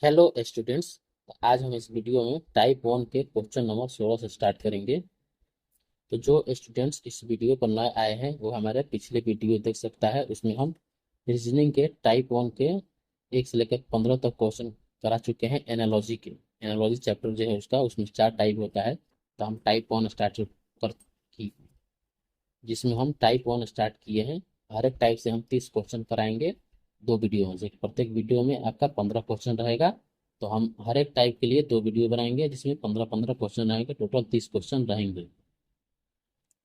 Hello students. आज हम इस वीडियो में टाइप वन के क्वेश्चन नंबर 16 से स्टार्ट करेंगे। तो जो स्टूडेंट्स इस वीडियो पर नए आए हैं वो हमारे पिछले वीडियो देख सकता है। उसमें हम रीजनिंग के टाइप वन के 1 से लेकर 15 तक क्वेश्चन करा चुके हैं। एनालॉजी के एनालॉजी चैप्टर जो है उसका, उसमें 4 टाइप होता है। तो हम टाइप वन स्टार्ट कर की जिसमें हम टाइप वन स्टार्ट किए हैं। हर एक टाइप से हम 30 क्वेश्चन कराएंगे 2 वीडियो में से। प्रत्येक वीडियो में आपका 15 क्वेश्चन रहेगा। तो हम हर एक टाइप के लिए 2 वीडियो बनाएंगे जिसमें 15-15 क्वेश्चन रहेंगे, टोटल 30 क्वेश्चन रहेंगे।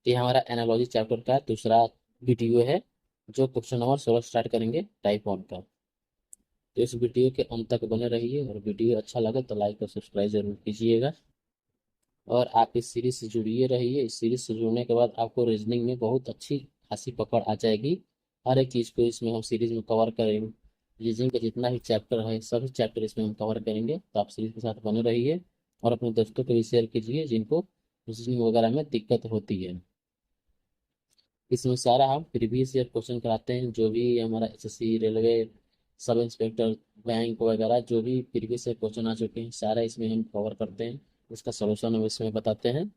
ये हमारा एनालॉजी चैप्टर का दूसरा वीडियो है जो क्वेश्चन नंबर 16 स्टार्ट करेंगे टाइप वन का। तो इस वीडियो के अंत तक बने रहिए, और वीडियो अच्छा लगे तो लाइक और सब्सक्राइब जरूर कीजिएगा। और आप इस सीरीज से जुड़िए रहिए। इस सीरीज से जुड़ने के बाद आपको रीजनिंग में बहुत अच्छी खासी पकड़ आ जाएगी। हर एक चीज़ को इसमें हम सीरीज में कवर करेंगे। रीजनिंग का जितना भी चैप्टर है सभी चैप्टर इसमें हम कवर करेंगे। तो आप सीरीज के साथ बने रहिए और अपने दोस्तों को भी शेयर कीजिए जिनको रीजनिंग वगैरह में दिक्कत होती है। इसमें सारा हम प्रीवियस ईयर क्वेश्चन कराते हैं, जो भी हमारा SSC, railway, sub inspector, bank वगैरह जो भी प्रीवियस ईयर क्वेश्चन आ चुके हैं सारा इसमें हम कवर करते हैं। उसका सलूशन हम इसमें बताते हैं।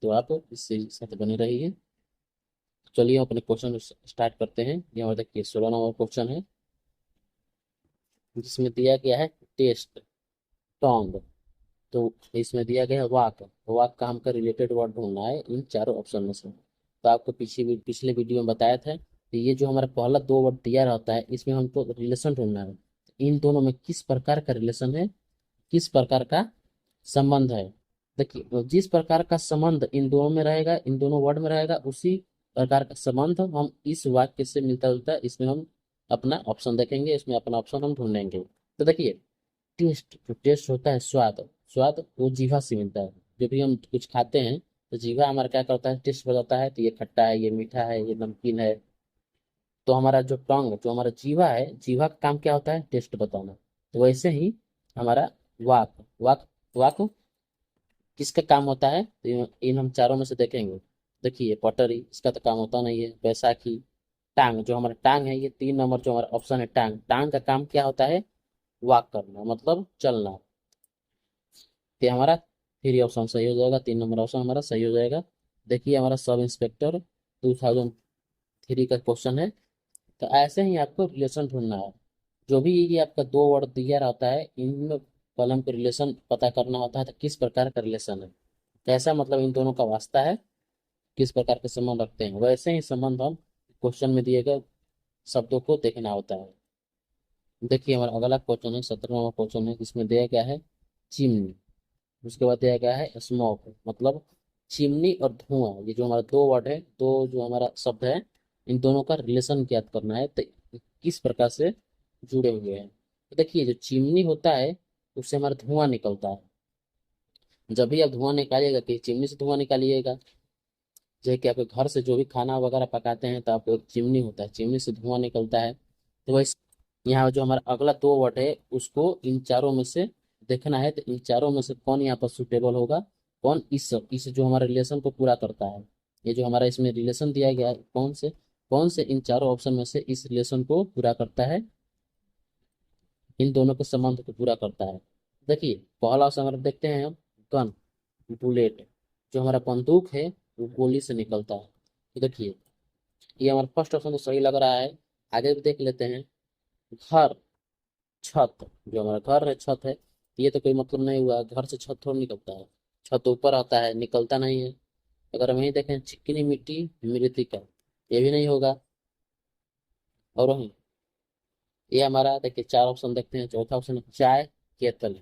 तो आप इससे साथ बने रहिए। चलिए अपने क्वेश्चन स्टार्ट करते हैं। यहाँ देखिए 16 नंबर क्वेश्चन है जिसमें दिया गया है टेस्ट, टोंग। तो इसमें दिया गया है वाक। वाक का हमका रिलेटेड वर्ड ढूंढना है इन चारों ऑप्शन में से। तो आपको पिछले वीडियो में बताया था कि ये जो हमारा पहला 2 वर्ड दिया रहता है इसमें हमको रिलेशन ढूंढना है। इन दोनों में किस प्रकार का रिलेशन है, किस प्रकार का संबंध है। देखिए जिस प्रकार का संबंध इन दोनों में रहेगा, इन दोनों वर्ड में रहेगा, उसी प्रकार का संबंध हम इस वाक्य से मिलता जुलता है। इसमें हम अपना ऑप्शन देखेंगे, इसमें अपना ऑप्शन हम ढूंढेंगे। तो देखिए टेस्ट, जो टेस्ट होता है स्वाद, स्वाद वो जीवा से मिलता है। जब भी हम कुछ खाते हैं तो जीवा हमारा क्या करता है, टेस्ट बताता है। तो ये खट्टा है, ये मीठा है, ये नमकीन है। तो हमारा जो टंग, जो हमारा जीवा है, जीवा का काम क्या होता है, टेस्ट बताना। तो वैसे ही हमारा वाक, वाक वाक किसका काम होता है, तो इन हम चारों में से देखेंगे। देखिए पटरी, इसका तो काम होता नहीं है। बैसाखी, टांग, जो हमारा टांग है, ये 3 नंबर जो हमारा ऑप्शन है टांग, टांग का काम क्या होता है, वॉक करना मतलब चलना। तो हमारा 3 ऑप्शन सही हो जाएगा, 3 नंबर ऑप्शन हमारा सही हो जाएगा। देखिए हमारा सब इंस्पेक्टर 2003 का क्वेश्चन है। तो ऐसे ही आपको रिलेशन ढूंढना है। जो भी ये आपका 2 वर्ड दिया रहता है इनमें कॉलम के रिलेशन पता करना होता है। तो किस प्रकार का रिलेशन है, कैसा मतलब इन दोनों का वास्ता है, किस प्रकार के संबंध रखते हैं, वैसे ही संबंध हम क्वेश्चन में दिए गए शब्दों को देखना होता है। देखिए हमारा अगला क्वेश्चन है 17वां क्वेश्चन है जिसमें दिया गया है चिमनी। उसके बाद दिया गया है स्मोक, मतलब चिमनी और धुआं। ये जो हमारा 2 वर्ड है, दो जो हमारा शब्द है, इन दोनों का रिलेशन ज्ञात करना है। तो किस प्रकार से जुड़े हुए हैं। तो देखिए जो चिमनी होता है उससे हमारा धुआं निकलता है। जब भी आप धुआं निकालिएगा कि चिमनी से धुआं निकालिएगा, जैसे कि आपके घर से जो भी खाना वगैरह पकाते हैं तो आपको एक चिमनी होता है, चिमनी से धुआं निकलता है। तो वैसे यहाँ जो हमारा अगला 2 वर्ड है उसको इन चारों में से देखना है। तो इन चारों में से कौन यहाँ पर सुटेबल होगा, कौन इस जो हमारे रिलेशन को पूरा करता है। ये जो हमारा इसमें रिलेशन दिया गया है, कौन से इन चारों ऑप्शन में से इस रिलेशन को पूरा करता है, इन दोनों के संबंध को पूरा करता है। देखिए पहला ऑप्शन अगर देखते हैं हम, गन, बुलेट, जो हमारा बंदूक है वो गोली से निकलता है। तो देखिए ये हमारा फर्स्ट ऑप्शन तो सही लग रहा है। आगे भी देख लेते हैं। घर, छत, जो हमारा घर है छत है, ये तो कोई मतलब नहीं हुआ, घर से छत थोड़ा निकलता है। छत ऊपर आता है, निकलता नहीं है। अगर हम यही देखें चिकनी मिट्टी मृतिका, ये भी नहीं होगा। और वही ये हमारा देखिए 4 ऑप्शन देखते हैं। चौथा ऑप्शन है चाय, केतल।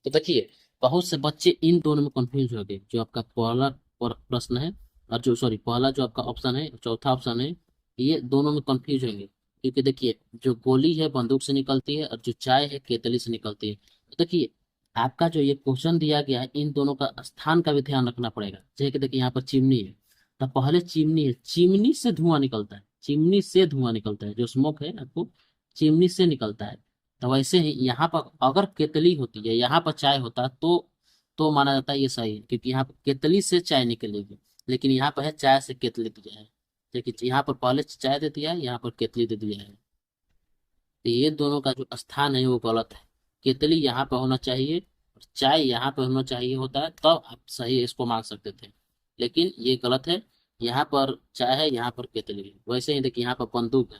तो देखिए बहुत से बच्चे इन दोनों में कंफ्यूज हो गए। जो आपका पहला प्रश्न है, और जो सॉरी पहला जो आपका ऑप्शन है, चौथा ऑप्शन है, ये दोनों में कंफ्यूज होंगे। क्योंकि देखिए जो गोली है बंदूक से निकलती है और जो चाय है केतली से निकलती है। तो देखिए आपका जो ये क्वेश्चन दिया गया है इन दोनों का स्थान का भी ध्यान रखना पड़ेगा। जैसे कि देखिए यहाँ पर चिमनी है, तो पहले चिमनी है, चिमनी से धुआं निकलता है, चिमनी से धुआं निकलता है। जो स्मोक है आपको चिमनी से निकलता है। तो वैसे ही यहाँ पर अगर केतली होती है, यहाँ पर चाय होता तो माना जाता है ये सही है, क्योंकि यहाँ पर केतली से चाय निकलेगी। लेकिन यहाँ पर है चाय से केतली दिया है। देखिए यहाँ पर पहले चाय दे दिया है, यहाँ पर केतली दे दिया है। तो ये दोनों का जो स्थान है वो गलत है। केतली यहाँ पे होना चाहिए और चाय यहाँ पे होना चाहिए होता है, तब आप सही इसको मान सकते थे। लेकिन ये गलत है, यहाँ पर चाय है, यहाँ पर केतली है। वैसे ही देखिए यहाँ पर बंदूक है,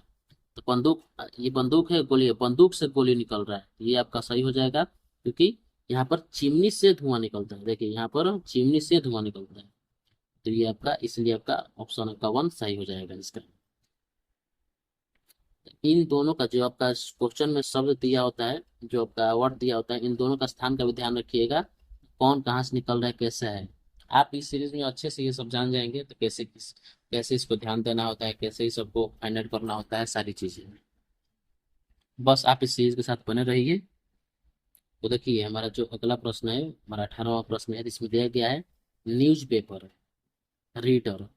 तो बंदूक, ये बंदूक है, गोली है, बंदूक से गोली निकल रहा है, ये आपका सही हो जाएगा, क्योंकि यहाँ पर चिमनी से धुआं निकलता है। देखिए यहाँ पर चिमनी से धुआं निकलता है, तो ये आपका, इसलिए आपका ऑप्शन आपका 1 सही हो जाएगा इसका। इन दोनों का जो आपका क्वेश्चन में शब्द दिया होता है, जो आपका वर्ड दिया होता है, इन दोनों का स्थान का भी ध्यान रखिएगा, कौन कहाँ से निकल रहा है, कैसा है। आप इस सीरीज में अच्छे से ये सब जान जाएंगे, तो कैसे इसको ध्यान देना होता है, कैसे इस सबको फाइंड आउट करना होता है, सारी चीजें। बस आप इस सीरीज के साथ बने रहिए। तो देखिए हमारा जो अगला प्रश्न है, हमारा 18वां प्रश्न है, इसमें दिया गया है न्यूज पेपर रीडर।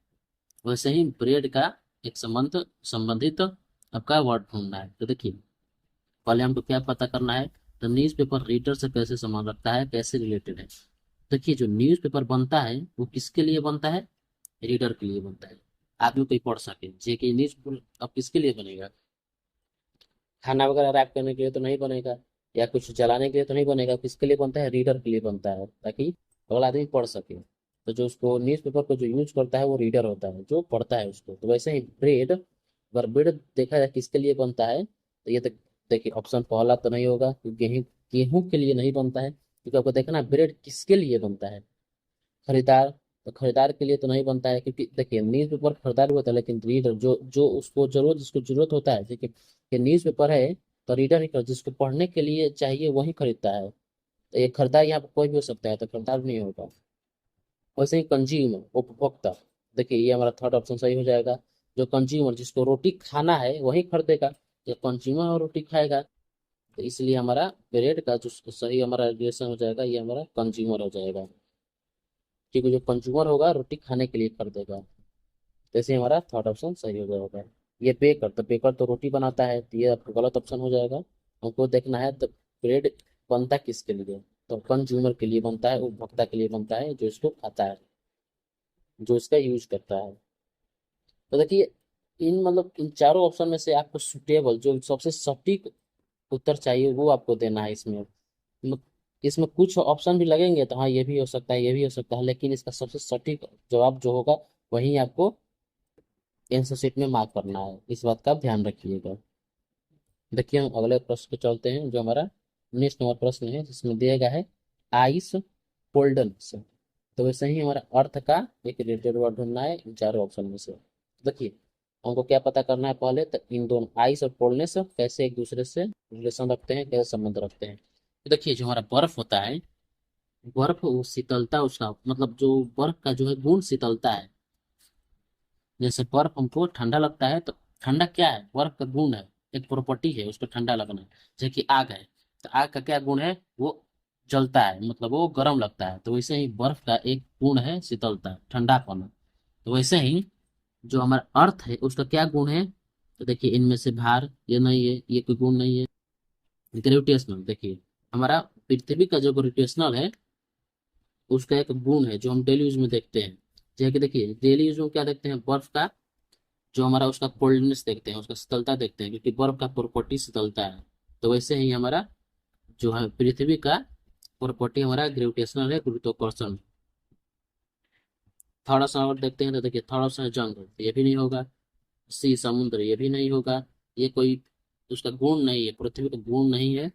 वैसे ही ब्रेड का एक संबंधित आपका वर्ड ढूंढना है। तो देखिए पहले हमको क्या पता करना है, तो न्यूज पेपर रीडर से कैसे संबंध रखता है, कैसे रिलेटेड है। देखिए जो न्यूज पेपर बनता है वो किसके लिए बनता है, रीडर के लिए बनता है। आप भी कोई पढ़ सके, जे कि न्यूज पेपर अब किसके लिए बनेगा, खाना वगैरह रैप करने के लिए तो नहीं बनेगा, या कुछ जलाने के लिए तो नहीं बनेगा, किसके लिए बनता है, रीडर के लिए बनता है, ताकि अगला आदमी पढ़ सके। तो जो उसको न्यूज़पेपर को जो यूज करता है वो रीडर होता है, जो पढ़ता है उसको। तो वैसे ही ब्रेड, अगर ब्रेड देखा जाए किसके लिए बनता है, तो ये देखिए ऑप्शन पहला तो नहीं होगा, क्योंकि गेहूं गेहूं के लिए नहीं बनता है, क्योंकि आपको देखना ब्रेड किसके लिए बनता है, खरीदार। तो खरीदार के लिए तो नहीं बनता है, क्योंकि देखिए न्यूज पेपर खरीदार भी होता है, लेकिन रीडर जो जो उसको जरूरत, जिसको जरूरत होता है, देखिए कि न्यूज पेपर है तो रीडर ही जिसको पढ़ने के लिए चाहिए वही खरीदता है। तो ये खरीदार यहाँ पर कोई भी हो सकता है, तो खरीदार भी नहीं होगा। वैसे ही कंज्यूमर, उपभोक्ता, देखिए ये हमारा थर्ड ऑप्शन सही हो जाएगा। जो कंज्यूमर, जिसको रोटी खाना है वही खरीदेगा, जो कंज्यूमर रोटी खाएगा। तो इसलिए हमारा ब्रेड का जो सही हमारा रिलेशन हो जाएगा, ये हमारा कंज्यूमर हो जाएगा, क्योंकि जो कंज्यूमर होगा रोटी खाने के लिए खरीदेगा। जैसे हमारा थर्ड ऑप्शन सही हो जाएगा। ये बेकर तो रोटी बनाता है, तो ये आपका गलत ऑप्शन हो जाएगा। हमको देखना है तो ब्रेड बनता किसके लिए, तो कंज्यूमर के लिए बनता है, उपभोक्ता के लिए बनता है, जो इसको खाता है, जो इसका यूज करता है। तो देखिए इन मतलब इन चारों ऑप्शन में से आपको सुटेबल, जो सबसे सटीक उत्तर चाहिए वो आपको देना है इसमें। मत- इसमें कुछ ऑप्शन भी लगेंगे तो हाँ ये भी हो सकता है, ये भी हो सकता है, लेकिन इसका सबसे सटीक जवाब जो होगा वही आपको आंसर शीट में मार्क करना है, इस बात का आप ध्यान रखिएगा। देखिए हम अगले प्रश्न पे चलते हैं, जो हमारा 19 नंबर प्रश्न है, जिसमें दिया गया है आइस कोल्डनेस। तो वैसे ही हमारा अर्थ का एक रिलेटेड वर्ड ढूंढना है इन चारों ऑप्शन में से। देखिए हमको क्या पता करना है पहले, तो इन दोनों आइस और कोल्डनेस कैसे एक दूसरे से रिलेशन रखते हैं, कैसे संबंध रखते हैं। तो देखिए जो हमारा बर्फ होता है, बर्फ वो शीतलता, उसका मतलब जो बर्फ का जो है गुण शीतलता है। जैसे बर्फ हमको ठंडा लगता है, तो ठंडा क्या है, बर्फ का गुण है, एक प्रॉपर्टी है उसको ठंडा लगना। जैसे कि आग है, तो आग का क्या गुण है, वो जलता है, मतलब वो गर्म लगता है। तो वैसे ही बर्फ का एक गुण है शीतलता, ठंडापन। तो वैसे ही जो हमारा अर्थ है उसका क्या गुण है, तो देखिए इनमें से भार ये नहीं है, ये कोई गुण नहीं है। ग्रेविटेशनल, देखिए हमारा पृथ्वी का जो ग्रेविटेशनल है उसका एक गुण है, जो हम डेली यूज में देखते हैं। जैसे कि देखिए डेली यूज में क्या देखते हैं, बर्फ का जो हमारा उसका कोल्डनेस देखते हैं, उसका शीतलता देखते हैं, क्योंकि बर्फ का प्रॉपर्टी शीतलता है। तो वैसे ही हमारा जो है पृथ्वी का प्रॉपर्टी हमारा ग्रेविटेशनल है, गुरुत्वाकर्षण। थोड़ा सा और देखते हैं, तो देखिए थोड़ा सा जंग, ये भी नहीं होगा। सी समुद्र, ये भी नहीं होगा। ये कोई उसका गुण नहीं है, पृथ्वी का गुण नहीं है।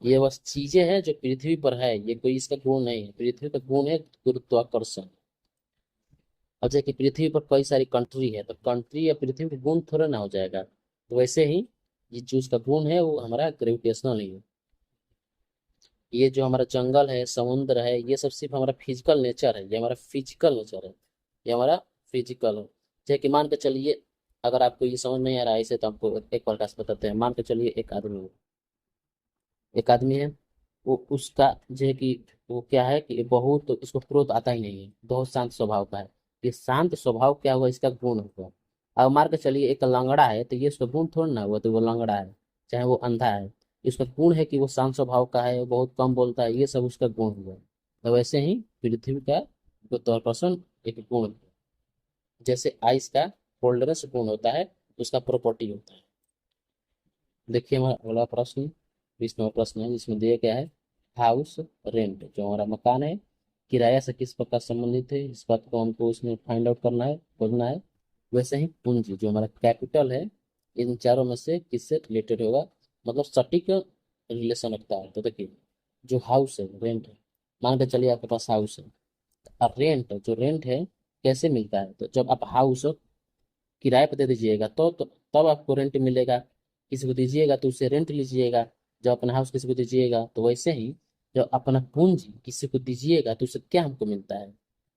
ये बस चीजें हैं जो पृथ्वी पर है, ये कोई इसका गुण नहीं है। पृथ्वी का गुण है गुरुत्वाकर्षण। अब जैसे कि पृथ्वी पर कई सारी कंट्री है, तो कंट्री या पृथ्वी का गुण थोड़ा ना हो जाएगा। तो वैसे ही ये जो उसका गुण है वो हमारा ग्रेविटेशनल ही है। ये जो हमारा जंगल है, समुद्र है, ये सब सिर्फ हमारा फिजिकल नेचर है, ये हमारा फिजिकल नेचर है, ये हमारा फिजिकल है। जैसे कि मान के चलिए, अगर आपको ये समझ नहीं आ रहा है इसे, तो आपको एक प्रकार से बताते हैं। मान के चलिए एक आदमी है, वो उसका जो है कि वो क्या है कि बहुत, तो इसको क्रोध आता ही नहीं है, बहुत शांत स्वभाव का है। ये शांत स्वभाव क्या हुआ, इसका गुण हुआ। अब मान के चलिए एक लंगड़ा है, तो ये उसका गुण थोड़ा ना हुआ, तो वो लंगड़ा है, चाहे वो अंधा है, इसका गुण है कि वो शांत स्वभाव का है, बहुत कम बोलता है, ये सब उसका गुण हुआ। तो वैसे ही पृथ्वी का गुरुत्वाकर्षण एक गुण हुआ। जैसे आइस का कोल्डनेस गुण होता है, उसका प्रॉपर्टी होता है। देखिए हमारा अगला प्रश्न, 20वां प्रश्न है जिसमें दिया गया है हाउस रेंट, जो हमारा मकान है किराया से किस प्रकार संबंधित है, इस बात को हमको उसमें फाइंड आउट करना है, खोजना है। वैसे ही पूंजी जो हमारा कैपिटल है, इन चारों में से किससे रिलेटेड होगा, मतलब सटीक रिलेशन रखता है। तो देखिए जो हाउस है रेंट है, मान के चलिए आपके पास हाउस है, और रेंट जो रेंट है कैसे मिलता है, तो जब आप हाउस किराए पे दे दीजिएगा तो तब आपको रेंट मिलेगा। किसी को दीजिएगा तो उससे रेंट लीजिएगा। जब अपना हाउस किसी को दीजिएगा तो वैसे ही जब अपना पूंजी किसी को दीजिएगा तो उससे क्या हमको मिलता है।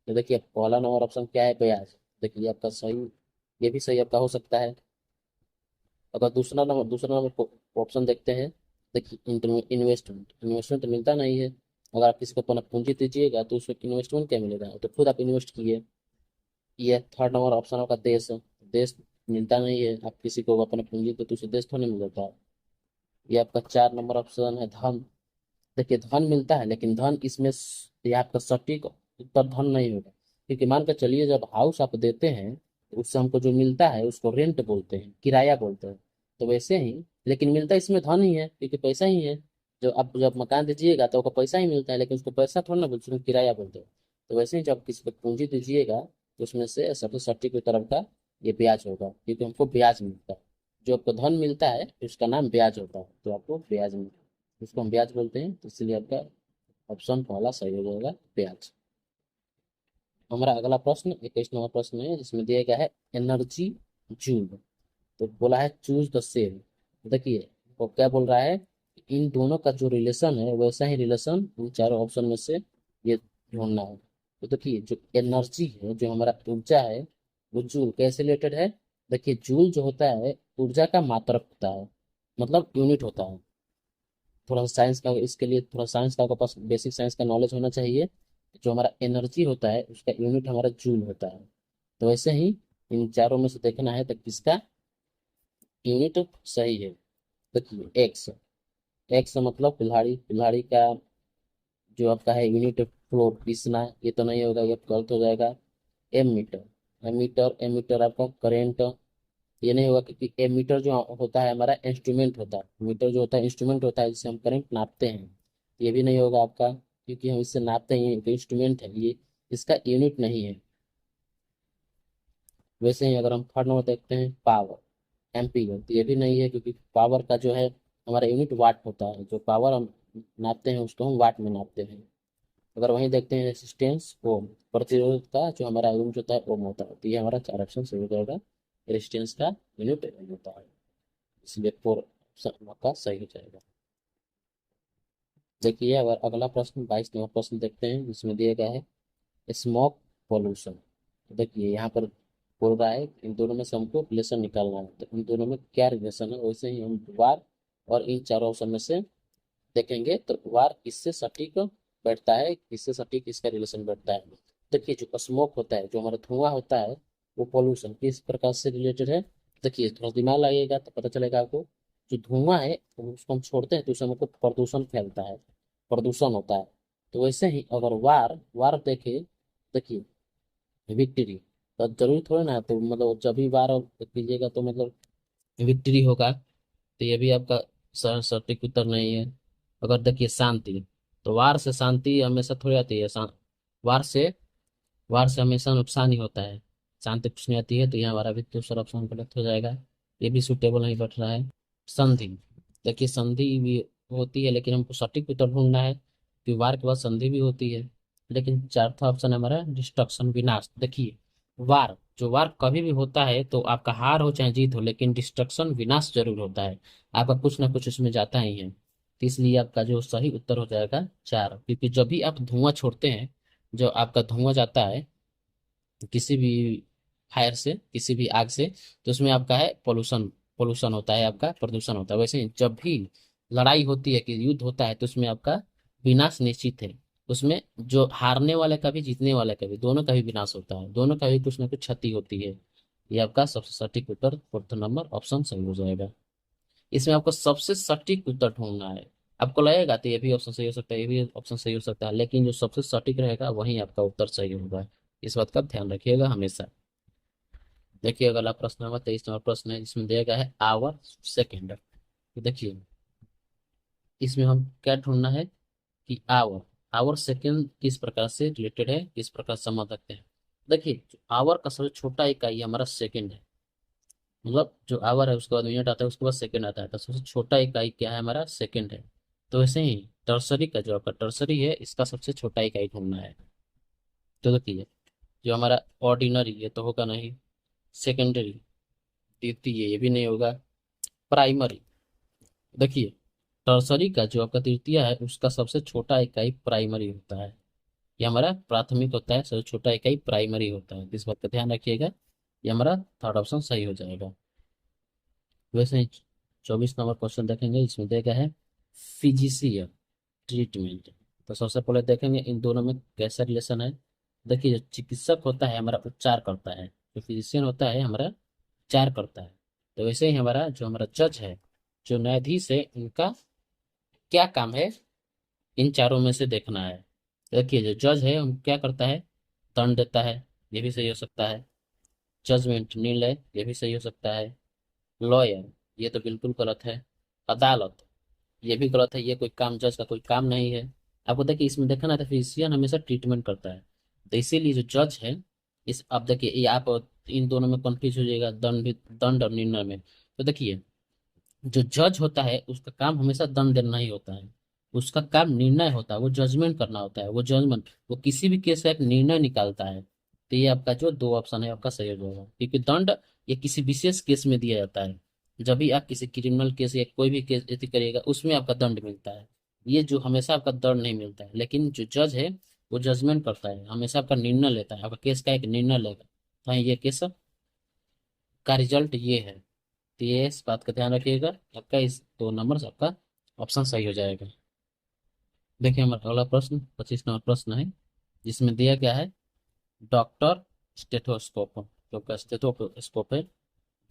तो देखिए पहला नंबर ऑप्शन क्या है, ब्याज। देखिए आपका सही, ये भी सही आपका हो सकता है। अगर दूसरा नंबर ऑप्शन देखते हैं, देखिए इन्वेस्टमेंट, इन्वेस्टमेंट मिलता नहीं है। अगर आप किसी को अपना पूंजी दीजिएगा तो उसमें इन्वेस्टमेंट क्या मिलेगा, तो खुद आप इन्वेस्ट किए। ये थर्ड नंबर ऑप्शन आपका देश है। देश मिलता नहीं है, आप किसी को अपना पूंजी तो उसे देश थोड़ी मिलता है। ये आपका 4 नंबर ऑप्शन है धन। देखिए धन मिलता है, लेकिन धन इसमें ये आपका सटीक उत्तर धन नहीं होगा। क्योंकि मान कर चलिए जब हाउस आप देते हैं तो उससे हमको जो मिलता है उसको रेंट बोलते हैं, किराया बोलते हैं। तो वैसे ही लेकिन मिलता इसमें धन ही है, क्योंकि पैसा ही है। जो आप जब मकान दीजिएगा तो आपको पैसा ही मिलता है, लेकिन उसको पैसा थोड़ा ना बोलते, उसको किराया बोलते हैं। तो वैसे ही जब किसी को पूंजी दीजिएगा तो उसमें से सबसे सटीक तरफ का ये ब्याज होगा, क्योंकि हमको ब्याज मिलता है। जो आपको धन मिलता है उसका नाम ब्याज होता है, तो आपको ब्याज मिलता है, उसको हम ब्याज बोलते हैं। तो इसलिए आपका ऑप्शन पहला सही हो जाएगा, ब्याज। हमारा अगला प्रश्न 21 नंबर प्रश्न है जिसमें दिया गया है एनर्जी जूल। तो बोला है चूज द सेल। देखिए वो क्या बोल रहा है, इन दोनों का जो रिलेशन है वैसा ही रिलेशन इन चारों ऑप्शन में से ये ढूंढना है। तो देखिए जो एनर्जी है, जो हमारा ऊर्जा है, वो जूल कैसे रिलेटेड है। देखिए जूल जो होता है ऊर्जा का मात्रक होता है, मतलब यूनिट होता है। थोड़ा सा साइंस का, इसके लिए थोड़ा साइंस का आपके पास बेसिक साइंस का नॉलेज होना चाहिए। जो हमारा एनर्जी होता है उसका यूनिट हमारा जूल होता है। तो वैसे ही इन चारों में से देखना है तो किसका यूनिट सही है। देखिए एक्स, एक्स मतलब कुल्हाड़ी, कुल्हाड़ी का जो आपका है यूनिट फ्लो पीसना, ये तो नहीं होगा, ये गलत हो जाएगा। M metre, M metre, M metre आपका करेंट, ये नहीं होगा, क्योंकि एम मीटर जो होता है हमारा इंस्ट्रूमेंट होता है। मीटर जो होता है इंस्ट्रूमेंट होता है जिससे हम करंट नापते हैं। ये भी नहीं होगा आपका, क्योंकि हम इससे नापते हैं, तो इंस्ट्रूमेंट है ये, इसका यूनिट नहीं है। वैसे ही अगर हम थर्ड नंबर देखते हैं पावर, एम्पीयर, तो ये भी नहीं है, क्योंकि पावर का जो है हमारा यूनिट वाट होता है। जो पावर हम नापते हैं उसको हम वाट में नापते हैं। अगर वहीं देखते हैं रेसिस्टेंस ओम, प्रतिरोध का जो हमारा यूनिट होता है ओम होता है। तो ये हमारा 4 ऑप्शन सही हो जाएगा, रेजिस्टेंस का यूनिट ओम होता है। इसलिए 4 का सही हो जाएगा। देखिए अगर अगला प्रश्न 22 नंबर प्रश्न देखते हैं जिसमें दिया गया है स्मोक पोल्यूशन। देखिए यहाँ पर बोल रहा है इन दोनों में से हमको रिलेशन निकालना है, तो इन दोनों में क्या रिलेशन है, वैसे ही हम वार और इन चारों ऑप्शन में से देखेंगे तो वार किससे सटीक बैठता है, किससे सटीक इसका रिलेशन बैठता है। देखिए जो स्मोक होता है, जो हमारा धुआं होता है, वो पोल्यूशन किस प्रकार से रिलेटेड है। देखिए थोड़ा दिमाग लगाइएगा तो पता चलेगा आपको। जो धुआं है वो उसको हम छोड़ते हैं तो उससे हमको प्रदूषण फैलता है, प्रदूषण होता है। तो वैसे ही अगर वार वार देखे, देखिए विक्ट्री, तो जरूरी थोड़ा ना है, तो मतलब जब भी वार कीजिएगा तो मतलब विक्ट्री होगा। तो ये भी आपका सटीक उत्तर नहीं है। अगर देखिए शांति, तो वार से शांति हमेशा थोड़ी आती है, वार से हमेशा नुकसान ही होता है, शांति कुछ नहीं आती है। तो यहाँ हमारा भी दूसरा ऑप्शन गलत हो जाएगा, ये भी सूटेबल नहीं बैठ रहा है। संधि, देखिए संधि भी होती है लेकिन हमको सटीक उत्तर ढूंढना है कि वार के बाद संधि भी होती है। लेकिन चौथा ऑप्शन है हमारा डिस्ट्रक्शन, विनाश। देखिए वार, जो वार कभी भी होता है तो आपका हार हो चाहे जीत हो, लेकिन डिस्ट्रक्शन विनाश जरूर होता है, आपका कुछ ना कुछ उसमें जाता ही है। तो इसलिए आपका जो सही उत्तर हो जाएगा 4, क्योंकि जब भी आप धुआं छोड़ते हैं, जो आपका धुआं जाता है किसी भी फायर से, किसी भी आग से, तो उसमें आपका है पोल्यूशन, पोल्यूशन होता है, आपका प्रदूषण होता है। वैसे ही जब भी लड़ाई होती है कि युद्ध होता है तो उसमें आपका विनाश निश्चित है। उसमें जो हारने वाले का भी जीतने वाले का भी, दोनों का भी विनाश होता है, दोनों का भी कुछ ना कुछ क्षति होती है। ये आपका सबसे सटीक उत्तर 4 नंबर ऑप्शन सही हो जाएगा। इसमें आपको सबसे सटीक उत्तर ढूंढना है। आपको लगेगा तो ये भी ऑप्शन सही हो सकता है, ये भी ऑप्शन सही हो सकता है, लेकिन जो सबसे सटीक रहेगा वही आपका उत्तर सही होगा। इस बात का ध्यान रखिएगा हमेशा। देखिए अगला प्रश्न नंबर 23 नंबर प्रश्न है जिसमें दिया गया है आवर सेकेंड। तो देखिए इसमें हम क्या ढूंढना है कि आवर, आवर सेकेंड किस प्रकार से रिलेटेड है, किस प्रकार से संबंध रखते हैं। देखिए आवर का सबसे छोटा इकाई हमारा सेकेंड है, मतलब जो आवर है उसके बाद मिनट आता है, उसके बाद सेकंड आता है, तो सबसे छोटा इकाई क्या है हमारा, सेकंड है। तो ऐसे ही टर्सरी का जो आपका टर्सरी है इसका सबसे छोटा इकाई ढूंढना है। तो देखिए जो हमारा ऑर्डिनरी ये तो होगा नहीं, सेकेंडरी द्वितीय ये भी नहीं होगा, प्राइमरी, देखिए टर्सरी का जो आपका तृतीय है उसका सबसे छोटा इकाई प्राइमरी होता है। ये हमारा प्राथमिक होता है, सबसे छोटा इकाई प्राइमरी होता है, इस बात का ध्यान रखिएगा। ये हमारा थर्ड ऑप्शन सही हो जाएगा। वैसे ही 24 नंबर क्वेश्चन देखेंगे, इसमें देखा है फिजिशियन ट्रीटमेंट। तो सबसे पहले देखेंगे इन दोनों में कैसा रिलेशन है। देखिए जो चिकित्सक होता है हमारा उपचार करता है, जो फिजिशियन होता है हमारा उपचार करता है। तो वैसे ही हमारा जो हमारा जज है, जो न्यायाधीश है, उनका क्या काम है, इन चारों में से देखना है। देखिए जो जज है हम क्या करता है, दंड देता है, ये भी सही हो सकता है। जजमेंट निर्णय, ये भी सही हो सकता है। लॉयर, ये तो बिल्कुल गलत है। अदालत, ये भी गलत है, ये कोई काम जज का कोई काम नहीं है। आपको देखिए इसमें देखना था फिजिशियन हमेशा ट्रीटमेंट करता है, तो इसीलिए जो जज है, इस अब देखिए ये आप इन दोनों में कंफ्यूज हो जाएगा, दंड भी, दंड और निर्णय में। तो देखिए जो जज होता है उसका काम हमेशा दंड देना ही होता है, उसका काम निर्णय होता है, वो जजमेंट करना होता है, वो जजमेंट, वो किसी भी केस का एक निर्णय निकालता है। तो ये आपका जो दो ऑप्शन है आपका सही हो जाएगा, क्योंकि दंड ये किसी विशेष केस में दिया जाता है। जब भी आप किसी क्रिमिनल केस या कोई भी केस यदि करिएगा उसमें आपका दंड मिलता है, ये जो हमेशा आपका दंड नहीं मिलता है। लेकिन जो जज है वो जजमेंट करता है, हमेशा आपका निर्णय लेता है, आपका केस का एक निर्णय लेगा। तो ये केस का रिजल्ट ये है। तो ये इस बात का ध्यान रखिएगा, आपका इस 2 नंबर आपका ऑप्शन सही हो जाएगा। देखिए हमारा अगला प्रश्न 25 नंबर प्रश्न है, जिसमें दिया गया है डॉक्टर स्टेथोस्कोप, जो का स्टेथोस्कोप है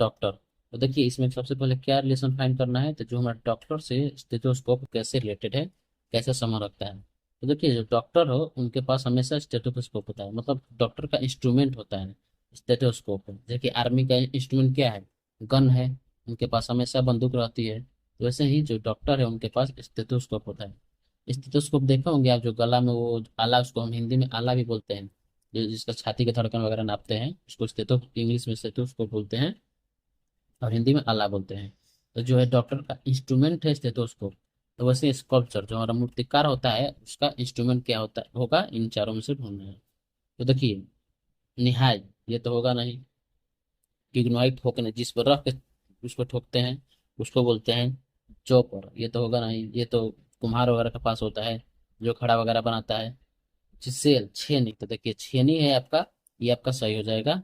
डॉक्टर। तो देखिए इसमें सबसे पहले क्या रिलेशन फाइंड करना है, तो जो हमारा डॉक्टर से स्टेथोस्कोप कैसे रिलेटेड है, कैसे संबंध रखता है। तो देखिए जो डॉक्टर हो उनके पास हमेशा स्टेथोस्कोप होता है, मतलब डॉक्टर का इंस्ट्रूमेंट होता है स्टेथोस्कोप। जैसे आर्मी का इंस्ट्रूमेंट क्या है, गन है, उनके पास हमेशा बंदूक रहती है। तो वैसे ही जो डॉक्टर है उनके पास स्टेथोस्कोप होता है। स्टेथोस्कोप देखा होंगे आप, जो गला में वो आला, उसको हम हिंदी में आला भी बोलते हैं, जो जिसका छाती के धड़कन वगैरह नापते हैं उसको स्टेथो, इंग्लिश में स्टेथोस्कोप बोलते हैं और हिंदी में आला बोलते हैं। तो जो है डॉक्टर का इंस्ट्रूमेंट है स्टेथोस्कोप। तो वैसे स्कल्पचर जो हमारा मूर्तिकार होता है उसका इंस्ट्रूमेंट क्या होता होगा, इन चारों में से ढूंढना है। तो देखिए निहाय, ये तो होगा नहीं। गिग्नोइट ठोकने, जिस पर रख के उस पर ठोकते हैं उसको बोलते हैं चॉपर, ये तो होगा नहीं। ये तो कुम्हार वगैरह के पास होता है, जो खड़ा वगैरह बनाता है। चिसेल, छेनी, तो देखिए छेनी है आपका, ये आपका सही हो जाएगा।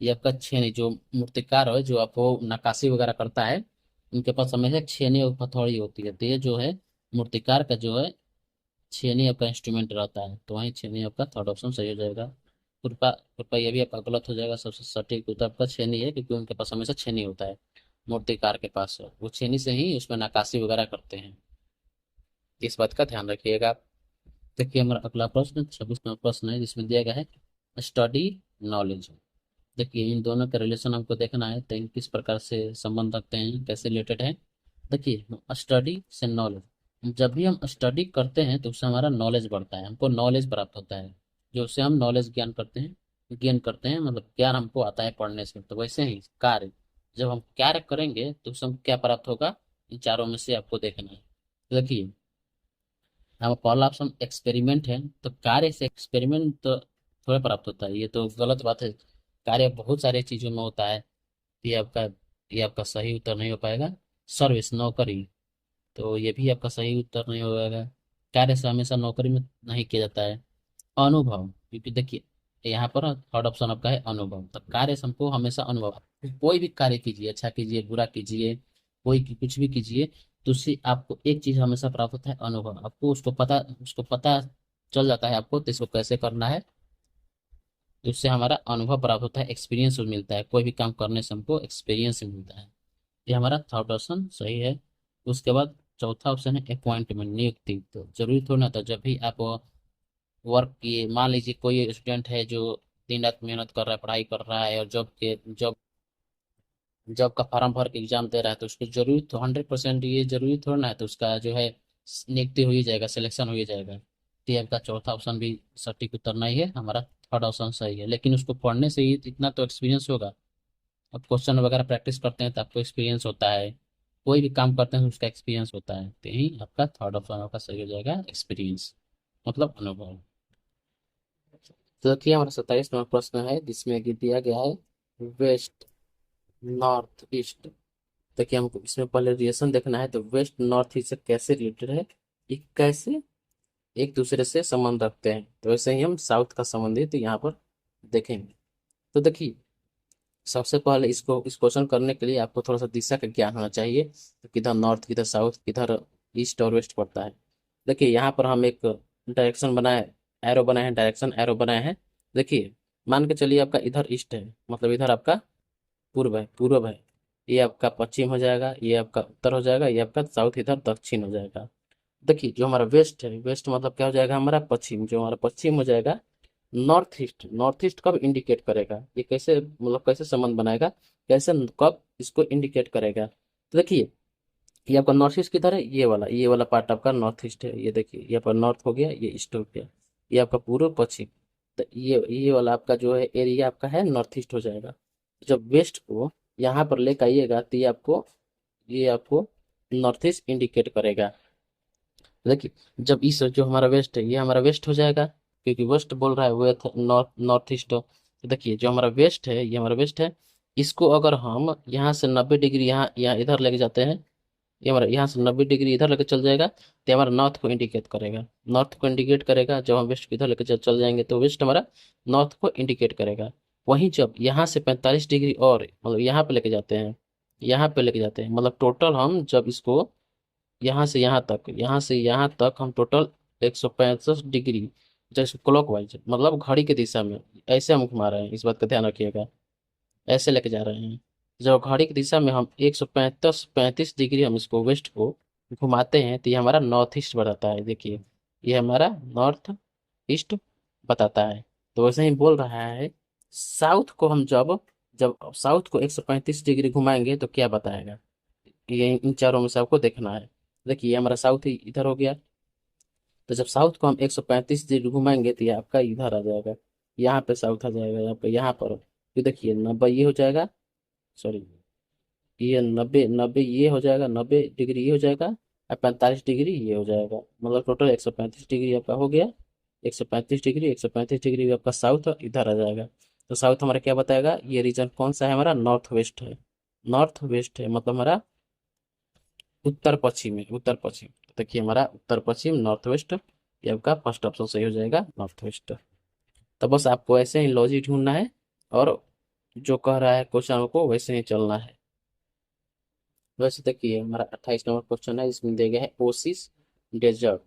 ये आपका छेनी, जो मूर्तिकार है जो आपको नक्काशी वगैरह करता है उनके पास हमेशा छेनी और हथौड़ी होती है। तो ये जो है मूर्तिकार का जो है छेनी आपका इंस्ट्रूमेंट रहता है, तो वहीं छेनी आपका थर्ड ऑप्शन सही हो जाएगा। कृपा कृपा ये भी आपका गलत हो जाएगा, सबसे सटीक उत्तर आपका छेनी है, क्योंकि उनके पास हमेशा छेनी होता है। मूर्तिकार के पास वो छेनी से ही उसमें नक्काशी वगैरह करते हैं, इस बात का ध्यान रखिएगा आप। देखिए हमारा अगला प्रश्न 26 नंबर प्रश्न है, जिसमें दिया गया है स्टडी नॉलेज। देखिए इन दोनों का रिलेशन हमको देखना है, तो इन किस प्रकार से संबंध रखते हैं, कैसे रिलेटेड है। देखिए स्टडी से नॉलेज, जब भी हम स्टडी करते हैं तो उससे हमारा नॉलेज बढ़ता है, हमको नॉलेज प्राप्त होता है, जो उससे हम नॉलेज ज्ञान करते हैं, ज्ञान करते हैं, मतलब ज्ञान हमको आता है पढ़ने से। तो वैसे ही कार्य, जब हम कार्य करेंगे तो उससे हमको क्या प्राप्त होगा, इन चारों में से आपको देखना है। तो देखिए हमारा पहला ऑप्शन एक्सपेरिमेंट है, तो कार्य से एक्सपेरिमेंट तो थोड़ा प्राप्त होता है, ये तो गलत बात है। कार्य बहुत सारे चीजों में होता है, ये आपका ये आपका सही उत्तर नहीं हो पाएगा। सर्विस, नौकरी, तो ये भी आपका सही उत्तर नहीं होगा। कार्य से हमेशा नौकरी में नहीं किया जाता है। अनुभव, क्योंकि देखिए यहाँ पर थर्ड ऑप्शन आपका है अनुभव, तो कार्य से हमको हमेशा अनुभव, कोई भी कार्य कीजिए, अच्छा कीजिए बुरा कीजिए, कुछ भी कीजिए, तो उससे आपको एक चीज हमेशा प्राप्त होता है, अनुभव। आपको उसको पता चल जाता है आपको तो इसको कैसे करना है, तो उससे हमारा अनुभव प्राप्त होता है, एक्सपीरियंस मिलता है, कोई भी काम करने से हमको एक्सपीरियंस मिलता है। ये हमारा थर्ड ऑप्शन सही है। उसके बाद चौथा ऑप्शन है अपॉइंटमेंट, नियुक्ति। तो जरूरी थोड़ा ना था जब भी आप वर्क किए, मान लीजिए कोई स्टूडेंट है जो दिन रात मेहनत कर रहा है, पढ़ाई कर रहा है और जॉब जॉब का फॉर्म भर के एग्जाम दे रहा है तो उसको जरूरी तो 100% ये जरूरी थोड़ा ना है, तो उसका जो है नियुक्ति हो ही जाएगा, सिलेक्शन हो ही जाएगा। तो ये आपका चौथा ऑप्शन भी सटीक उत्तर नहीं है, हमारा थर्ड ऑप्शन सही है। लेकिन उसको पढ़ने से ही इतना तो एक्सपीरियंस होगा। अब क्वेश्चन वगैरह प्रैक्टिस करते हैं तो आपको एक्सपीरियंस होता है, कोई भी काम करते हैं तो उसका एक्सपीरियंस होता है। तो यही आपका थर्ड ऑप्शन आपका सही हो जाएगा, एक्सपीरियंस मतलब अनुभव। तो देखिए हमारा 27 नंबर प्रश्न है जिसमें कि दिया गया है वेस्ट, नॉर्थ, ईस्ट। देखिए हमको इसमें पहले रिलेशन देखना है, तो वेस्ट नॉर्थ ईस्ट से कैसे रिलेटेड है, ये कैसे एक दूसरे से संबंध रखते हैं। तो वैसे ही हम साउथ का संबंधित यहाँ पर देखेंगे। तो देखिए सबसे पहले इसको इस क्वेश्चन करने के लिए आपको थोड़ा सा दिशा का ज्ञान होना चाहिए, तो किधर नॉर्थ, किधर साउथ, किधर ईस्ट और वेस्ट पड़ता है। देखिए यहाँ पर हम एक डायरेक्शन बनाए, एरो बनाए हैं, डायरेक्शन एरो बनाए हैं। देखिए मान के चलिए आपका इधर ईस्ट है, मतलब इधर आपका पूर्व है, पूर्व है। ये आपका पश्चिम हो जाएगा, ये आपका उत्तर हो जाएगा, ये आपका साउथ इधर दक्षिण हो जाएगा। देखिए जो हमारा वेस्ट है, वेस्ट मतलब क्या हो जाएगा हमारा पश्चिम, जो हमारा पश्चिम हो जाएगा। नॉर्थ ईस्ट, नॉर्थ ईस्ट कब इंडिकेट करेगा, ये कैसे मतलब कैसे संबंध बनाएगा, कैसे कब इसको इंडिकेट करेगा। तो देखिए ये आपका नॉर्थ ईस्ट किधर है, ये वाला पार्ट आपका नॉर्थ ईस्ट है। ये देखिए ये आपका नॉर्थ हो गया, ये ईस्ट हो गया, ये आपका पूर्व पश्चिम। तो ये वाला आपका जो है एरिया आपका है नॉर्थ ईस्ट हो जाएगा। जब वेस्ट को यहाँ पर लेकर आइएगा तो ये आपको नॉर्थ ईस्ट इंडिकेट करेगा। देखिए जब इस जो हमारा वेस्ट है ये हमारा वेस्ट हो जाएगा, क्योंकि वेस्ट बोल रहा है वे नॉर्थ नॉर्थ ईस्ट। तो देखिए जो हमारा वेस्ट है ये हमारा वेस्ट है, इसको अगर हम यहाँ से 90 डिग्री यहाँ यहाँ इधर लेके जाते हैं, ये हमारा यहाँ से 90 डिग्री इधर लेके चल जाएगा तो ये हमारा नॉर्थ को इंडिकेट करेगा, नॉर्थ को इंडिकेट करेगा। जब हम वेस्ट को इधर लेके चल जाएंगे तो वेस्ट हमारा नॉर्थ को इंडिकेट करेगा। वहीं जब यहाँ से 45 डिग्री और मतलब यहाँ पे लेके जाते हैं, यहाँ पे लेके जाते हैं, मतलब टोटल हम जब इसको यहाँ से यहाँ तक, यहाँ से यहाँ तक हम टोटल 165 डिग्री, जैसे क्लॉकवाइज मतलब घड़ी की दिशा में ऐसे हम घुमा रहे हैं, इस बात का ध्यान रखिएगा। ऐसे लेके जा रहे हैं, जब घड़ी की दिशा में हम 135 डिग्री हम इसको वेस्ट को घुमाते हैं तो ये हमारा नॉर्थ ईस्ट बताता है। देखिए ये हमारा नॉर्थ ईस्ट बताता है। तो वैसे ही बोल रहा है साउथ को हम जब जब साउथ को 135 डिग्री घुमाएंगे तो क्या बताएगा, ये इन चारों में से आपको देखना है। देखिए ये हमारा साउथ ही इधर हो गया, तो जब साउथ को हम 135 डिग्री घुमाएंगे तो ये आपका इधर आ जाएगा, यहाँ पे साउथ आ जाएगा, यहाँ पे यहाँ पर। तो देखिए 90 ये हो जाएगा, सॉरी ये 90 90 ये हो जाएगा, 90 डिग्री ये हो जाएगा और 45 डिग्री ये हो जाएगा, मतलब टोटल 135 डिग्री आपका हो गया। 135 डिग्री 135 डिग्री आपका साउथ इधर आ जाएगा। तो साउथ हमारा क्या बताएगा, ये रीजन कौन सा है, हमारा नॉर्थ वेस्ट है। नॉर्थ वेस्ट है मतलब हमारा उत्तर पश्चिम है, उत्तर पश्चिम। तो देखिए हमारा उत्तर पश्चिम नॉर्थ वेस्ट, ये आपका फर्स्ट ऑप्शन सही हो जाएगा, नॉर्थ वेस्ट। तो बस आपको ऐसे ही लॉजिक ढूंढना है और जो कह रहा है क्वेश्चन को वैसे ही चलना है। वैसे देखिए हमारा 28 नंबर क्वेश्चन है, इसमें दिया गया है ओसिस डेजर्ट।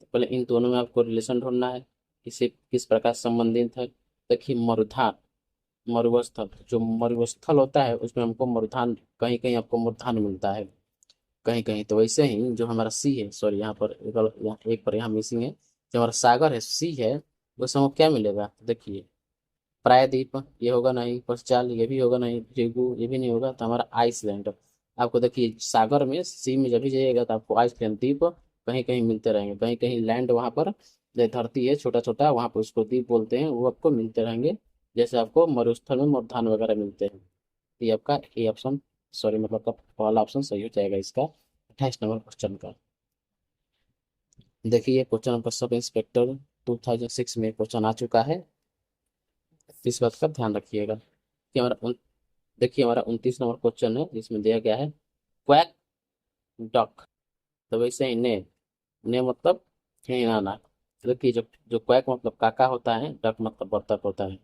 तो पहले इन दोनों में आपको रिलेशन ढूंढना है, इसे किस प्रकार संबंधित है। देखिए मरुस्थल, मरुस्थल जो मरुस्थल होता है उसमें हमको मरुस्थान, कहीं कहीं आपको मरुस्थान मिलता है, कहीं कहीं। तो वैसे ही जो हमारा सी है, सॉरी यहाँ पर यहाँ एक पर यहाँ मिसिंग है, जो हमारा सागर है सी है, उसमें हमको क्या मिलेगा। तो देखिए प्रायद्वीप ये होगा नहीं, पश्चाल ये भी होगा नहीं, भृगु ये भी नहीं होगा, तो हमारा आइसलैंड। आपको देखिए सागर में सी में जब भी जाइएगा तो आपको आइसलैंड द्वीप कहीं कहीं मिलते रहेंगे, कहीं कहीं लैंड वहाँ पर जो धरती है छोटा छोटा वहाँ पर उसको द्वीप बोलते हैं, वो आपको मिलते रहेंगे, जैसे आपको मरुस्थल में मरुस्थान वगैरह मिलते हैं। ये आपका ए ऑप्शन, सॉरी मतलब आपका पहला ऑप्शन सही हो जाएगा इसका 28 नंबर क्वेश्चन का। देखिए ये क्वेश्चन आपका सब इंस्पेक्टर 2006 में क्वेश्चन आ चुका है, इस बात का ध्यान रखिएगा कि देखिए हमारा 29 नंबर क्वेश्चन है जिसमें दिया गया है क्वैक डक। तो वैसे ही ने, मतलब हिनाना। तो देखिए जो जो क्वैक मतलब काका होता है, डक मतलब बत्तख होता है,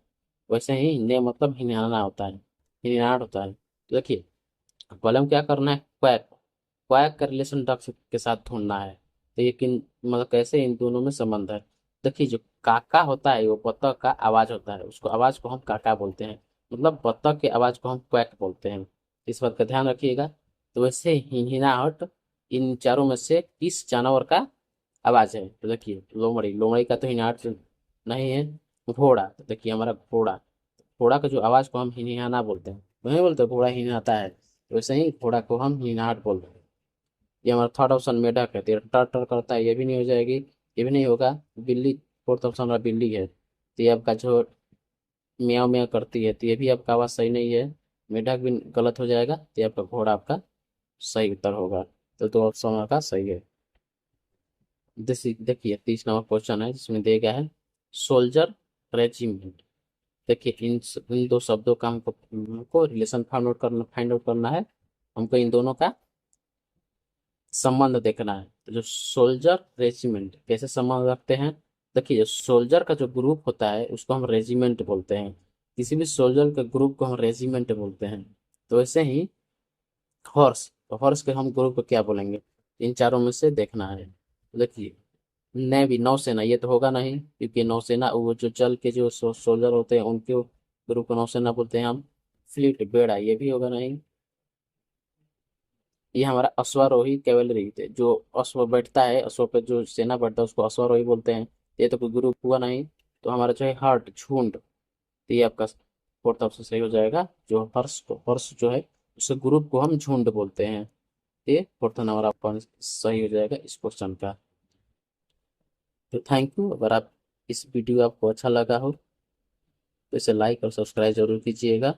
वैसे ही ने मतलब हिनाना होता है, हिनाट होता है। तो देखिए पहले हम क्या करना है, क्वैक, क्वैक का रिलेशन डक के साथ ढूंढना है। तो ये किन मतलब कैसे इन दोनों में संबंध है। देखिए जो काका होता है वो बत्तख का आवाज होता है, उसको आवाज को हम काका बोलते हैं, मतलब बत्तख के आवाज को हम क्वैक बोलते हैं, इस बात का ध्यान रखिएगा। तो वैसे हिनहिनाहट इन चारों में से किस जानवर का आवाज है। तो देखिए लोमड़ी, लोमड़ी का तो हिनहाट नहीं है। घोड़ा, तो देखिए हमारा घोड़ा, घोड़ा का जो आवाज को हम हिनहिनाना बोलते हैं, नहीं बोलते घोड़ा हिनाता है, तो वैसे ही घोड़ा को हम हिनाहट बोलते हैं। ये हमारा थर्ड ऑप्शन मेढक है, तो ये टर टर करता है, ये भी नहीं हो जाएगी, ये भी नहीं होगा। बिल्ली, फोर्थ ऑप्शन हमारा बिल्ली है, तो ये आपका जो म्याऊं म्याऊं करती है, तो ये भी आपका आवाज़ सही नहीं है। मेढक भी गलत हो जाएगा, तो ये आपका घोड़ा आपका सही उत्तर होगा। तो दो ऑप्शन आपका सही है। देखिए 30 नंबर क्वेश्चन है जिसमें दिया गया है सोल्जर रेजिमेंट। देखिए इन दो शब्दों का हमको रिलेशन फाइंड आउट करना है। हमको इन दोनों का संबंध देखना है। तो जो सोल्जर रेजिमेंट कैसे संबंध रखते हैं, देखिए सोल्जर का जो ग्रुप होता है उसको हम रेजिमेंट बोलते हैं। किसी भी सोल्जर के ग्रुप को हम रेजिमेंट बोलते हैं। तो वैसे ही हॉर्स, तो हॉर्स के हम ग्रुप को क्या बोलेंगे, इन चारों में से देखना है। तो देखिए नेवी, नौसेना, ये तो होगा नहीं, क्योंकि नौसेना वो जो जल के जो सोल्जर होते हैं उनके ग्रुप को नौसेना बोलते हैं हम। फ्लीट, बेड़ा, ये भी होगा नहीं। ये हमारा अश्वारोही कैवलरी थे, जो अश्व बैठता है, अश्व पे जो सेना बैठता है उसको अश्वारोही बोलते हैं। ये तो कोई ग्रुप हुआ नहीं। तो हमारा जो है हर्ट, झुंड, तो ये आपका फोर्थ ऑप्शन सही हो जाएगा। जो हर्ष जो है उसके ग्रुप को हम झुंड बोलते हैं। ये फोर्थ नंबर आपका सही हो जाएगा इस क्वेश्चन का। तो थैंक यू। अगर आप इस वीडियो आपको अच्छा लगा हो तो इसे लाइक और सब्सक्राइब जरूर कीजिएगा।